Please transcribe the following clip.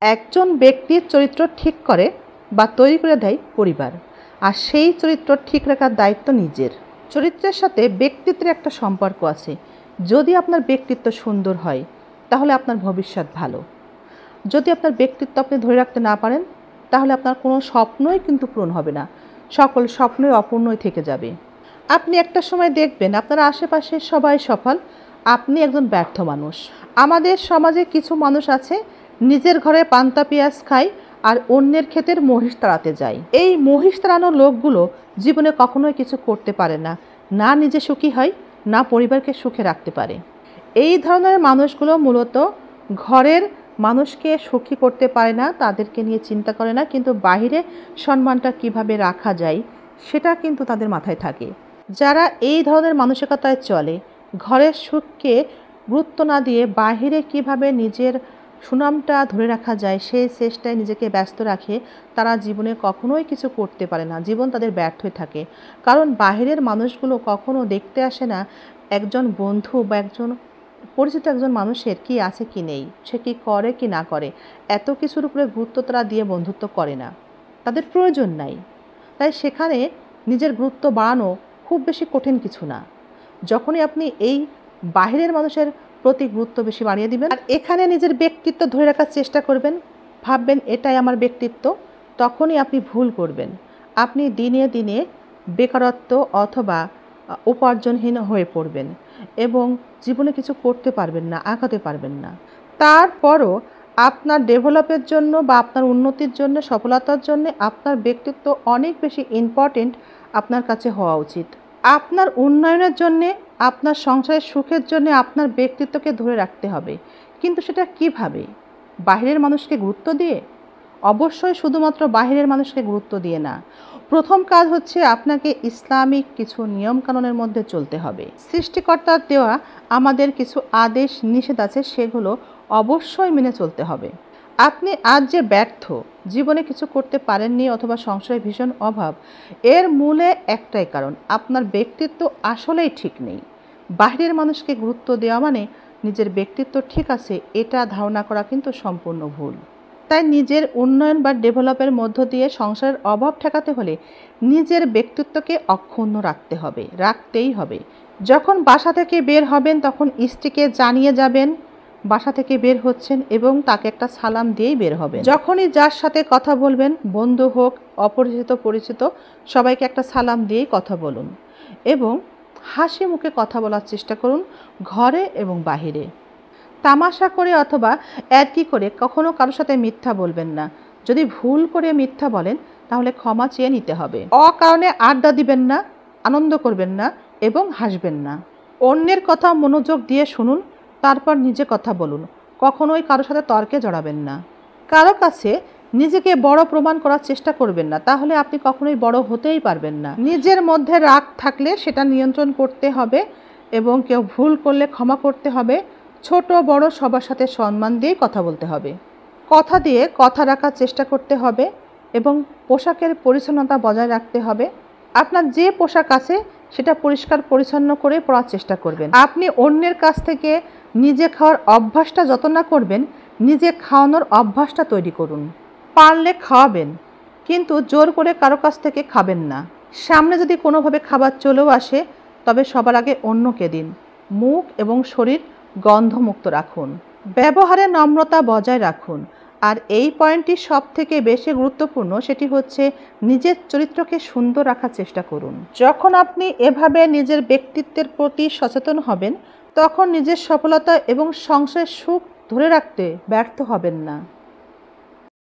একজন ব্যক্তির চরিত্র ঠিক করে বা তৈরি করে দেয় পরিবার, আর সেই চরিত্র ঠিক রাখার দায়িত্ব নিজের। চরিত্রের সাথে ব্যক্তিত্বের একটা সম্পর্ক আছে। যদি আপনার ব্যক্তিত্ব সুন্দর হয় তাহলে আপনার ভবিষ্যৎ ভালো। যদি আপনার ব্যক্তিত্ব আপনি ধরে রাখতে না পারেন তাহলে আপনার কোনো স্বপ্নই কিন্তু পূরণ হবে না, সকল স্বপ্নই অপূর্ণই থেকে যাবে। আপনি একটা সময় দেখবেন আপনার আশেপাশে সবাই সফল, আপনি একজন ব্যর্থ মানুষ। আমাদের সমাজে কিছু মানুষ আছে নিজের ঘরে পান্তা পেঁয়াজ খায় আর অন্যের ক্ষেতের মহিষ তাড়াতে যায়। এই মহিষ তাড়ানোর লোকগুলো জীবনে কখনোই কিছু করতে পারে না, না নিজে সুখী হয় না পরিবারকে সুখে রাখতে পারে। এই ধরনের মানুষগুলো মূলত ঘরের মানুষকে সুখী করতে পারে না, তাদেরকে নিয়ে চিন্তা করে না, কিন্তু বাহিরে সম্মানটা কিভাবে রাখা যায় সেটা কিন্তু তাদের মাথায় থাকে। যারা এই ধরনের মানসিকতায় চলে, ঘরের সুখকে গুরুত্ব না দিয়ে বাহিরে কিভাবে নিজের সুনামটা ধরে রাখা যায় সেই চেষ্টায় নিজেকে ব্যস্ত রাখে, তারা জীবনে কখনোই কিছু করতে পারে না, জীবন তাদের ব্যর্থ হয়ে থাকে। কারণ বাহিরের মানুষগুলো কখনো দেখতে আসে না একজন বন্ধু বা একজন পরিচিত একজন মানুষের কি আছে কি নেই, সে কি করে কি না করে, এত কিছুর উপরে গুরুত্ব তারা দিয়ে বন্ধুত্ব করে না, তাদের প্রয়োজন নাই। তাই সেখানে নিজের গুরুত্ব বাড়ানো খুব বেশি কঠিন কিছু না। যখনই আপনি এই বাহিরের মানুষের প্রতি গুরুত্ব বেশি বাড়িয়ে দিবেন আর এখানে নিজের ব্যক্তিত্ব ধরে রাখার চেষ্টা করবেন, ভাববেন এটাই আমার ব্যক্তিত্ব, তখনই আপনি ভুল করবেন। আপনি দিনে দিনে বেকারত্ব অথবা উপার্জনহীন হয়ে পড়বেন এবং জীবনে কিছু করতে পারবেন না, আগাতে পারবেন না। তারপরও আপনার ডেভেলপের জন্য বা আপনার উন্নতির জন্য, সফলতার জন্য আপনার ব্যক্তিত্ব অনেক বেশি ইম্পর্টেন্ট আপনার কাছে হওয়া উচিত। আপনার উন্নয়নের জন্যে, আপনার সংসারের সুখের জন্য আপনার ব্যক্তিত্বকে ধরে রাখতে হবে। কিন্তু সেটা কিভাবে? বাহিরের মানুষকে গুরুত্ব দিয়ে? অবশ্যই শুধুমাত্র বাহিরের মানুষকে গুরুত্ব দিয়ে না। প্রথম কাজ হচ্ছে আপনাকে ইসলামিক কিছু নিয়মকানুনের মধ্যে চলতে হবে। সৃষ্টিকর্তার দেওয়া আমাদের কিছু আদেশ নিষেধ আছে, সেগুলো অবশ্যই মেনে চলতে হবে। আপনি আজ যে ব্যর্থ, জীবনে কিছু করতে পারেননি অথবা সংসারে ভীষণ অভাব, এর মূলে একটাই কারণ, আপনার ব্যক্তিত্ব আসলেই ঠিক নেই। বাহিরের মানুষকে গুরুত্ব দেওয়া মানে নিজের ব্যক্তিত্ব ঠিক আছে এটা ধারণা করা কিন্তু সম্পূর্ণ ভুল। তাই নিজের উন্নয়ন বা ডেভেলপের মধ্য দিয়ে সংসারের অভাব ঠেকাতে হলে নিজের ব্যক্তিত্বকে অক্ষুণ্ণ রাখতে হবে, রাখতেই হবে। যখন বাসা থেকে বের হবেন তখন স্ত্রীকে জানিয়ে যাবেন বাসা থেকে বের হচ্ছেন এবং তাকে একটা সালাম দিয়েই বের হবেন। যখনই যার সাথে কথা বলবেন, বন্ধু হোক অপরিচিত পরিচিত, সবাইকে একটা সালাম দিয়েই কথা বলুন এবং হাসি মুখে কথা বলার চেষ্টা করুন, ঘরে এবং বাহিরে। তামাশা করে অথবা একই করে কখনো কারোর সাথে মিথ্যা বলবেন না। যদি ভুল করে মিথ্যা বলেন তাহলে ক্ষমা চেয়ে নিতে হবে। অকারণে আড্ডা দিবেন না, আনন্দ করবেন না এবং হাসবেন না। অন্যের কথা মনোযোগ দিয়ে শুনুন, তারপর নিজে কথা বলুন। কখনোই কারোর সাথে তর্কে জড়াবেন না। কারো কাছে নিজেকে বড় প্রমাণ করার চেষ্টা করবেন না, তাহলে আপনি কখনোই বড় হতেই পারবেন না। নিজের মধ্যে রাগ থাকলে সেটা নিয়ন্ত্রণ করতে হবে এবং কেউ ভুল করলে ক্ষমা করতে হবে। ছোট বড় সবার সাথে সম্মান দিয়ে কথা বলতে হবে, কথা দিয়ে কথা রাখার চেষ্টা করতে হবে এবং পোশাকের পরিচ্ছন্নতা বজায় রাখতে হবে। আপনার যে পোশাক আছে সেটা পরিষ্কার পরিচ্ছন্ন করে পরার চেষ্টা করবেন। আপনি অন্যের কাছ থেকে নিজে খাওয়ার অভ্যাসটা যত না করবেন, নিজে খাওয়ানোর অভ্যাসটা তৈরি করুন। পারলে খাওয়াবেন, কিন্তু জোর করে কারো কাছ থেকে খাবেন না। সামনে যদি কোনোভাবে খাবার চলেও আসে তবে সবার আগে অন্যকে দিন। মুখ এবং শরীর গন্ধমুক্ত রাখুন। ব্যবহারে নম্রতা বজায় রাখুন। আর এই পয়েন্টটি সব থেকে বেশি গুরুত্বপূর্ণ, সেটি হচ্ছে নিজের চরিত্রকে সুন্দর রাখার চেষ্টা করুন। যখন আপনি এভাবে নিজের ব্যক্তিত্বের প্রতি সচেতন হবেন তখন নিজের সফলতা এবং সংসারের সুখ ধরে রাখতে ব্যর্থ হবেন না।